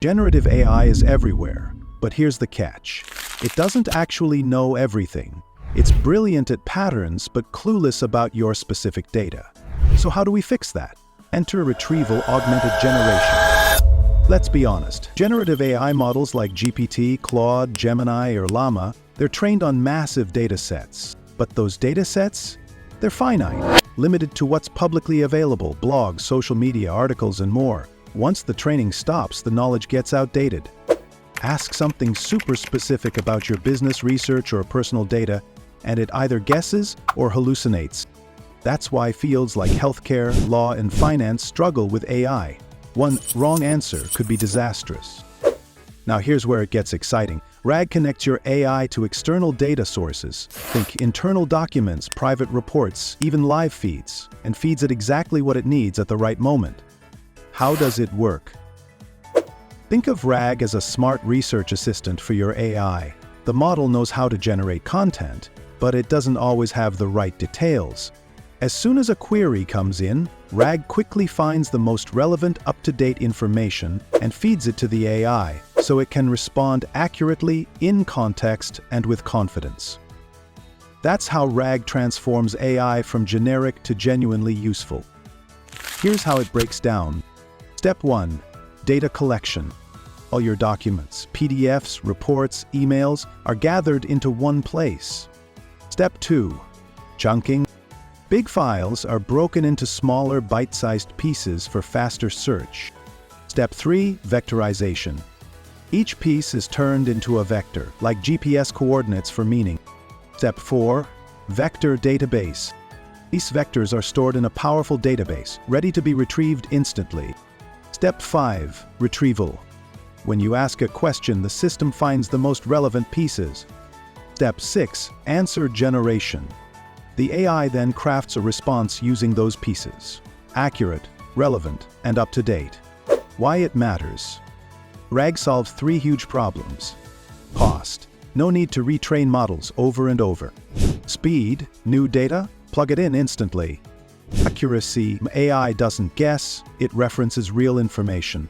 Generative AI is everywhere, but here's the catch. It doesn't actually know everything. It's brilliant at patterns, but clueless about your specific data. So how do we fix that? Enter Retrieval Augmented Generation. Let's be honest, generative AI models like GPT, Claude, Gemini, or Llama, they're trained on massive data sets. But those data sets? They're finite, limited to what's publicly available, blogs, social media, articles, and more. Once the training stops, the knowledge gets outdated. Ask something super specific about your business, research, or personal data, and it either guesses or hallucinates. That's why fields like healthcare, law, and finance struggle with AI. One wrong answer could be disastrous. Now here's where it gets exciting. RAG connects your AI to external data sources. Think internal documents, private reports, even live feeds, and feeds it exactly what it needs at the right moment. How does it work? Think of RAG as a smart research assistant for your AI. The model knows how to generate content, but it doesn't always have the right details. As soon as a query comes in, RAG quickly finds the most relevant, up-to-date information and feeds it to the AI, so it can respond accurately, in context, and with confidence. That's how RAG transforms AI from generic to genuinely useful. Here's how it breaks down. Step 1. Data collection. All your documents, PDFs, reports, emails are gathered into one place. Step 2. Chunking. Big files are broken into smaller, bite-sized pieces for faster search. Step 3. Vectorization. Each piece is turned into a vector, like GPS coordinates for meaning. Step 4. Vector database. These vectors are stored in a powerful database, ready to be retrieved instantly. Step 5. Retrieval. When you ask a question, the system finds the most relevant pieces. Step 6. Answer generation. The AI then crafts a response using those pieces. Accurate, relevant, and up-to-date. Why it matters? RAG solves 3 huge problems. Cost. No need to retrain models over and over. Speed. New data? Plug it in instantly. Accuracy. AI doesn't guess, it references real information.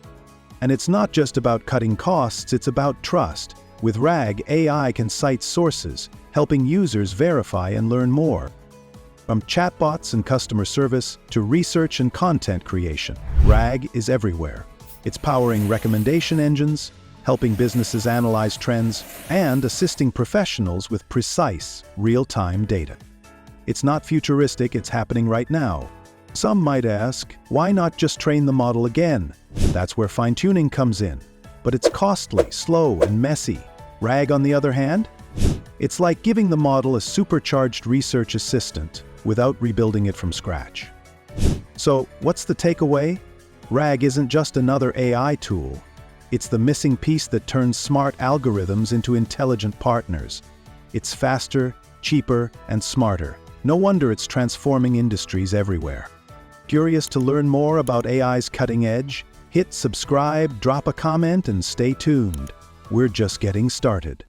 And it's not just about cutting costs, it's about trust. With RAG, AI can cite sources, helping users verify and learn more. From chatbots and customer service to research and content creation, RAG is everywhere. It's powering recommendation engines, helping businesses analyze trends, and assisting professionals with precise, real-time data. It's not futuristic, it's happening right now. Some might ask, why not just train the model again? That's where fine-tuning comes in. But it's costly, slow, and messy. RAG, on the other hand? It's like giving the model a supercharged research assistant without rebuilding it from scratch. So, what's the takeaway? RAG isn't just another AI tool. It's the missing piece that turns smart algorithms into intelligent partners. It's faster, cheaper, and smarter. No wonder it's transforming industries everywhere. Curious to learn more about AI's cutting edge? Hit subscribe, drop a comment, and stay tuned. We're just getting started.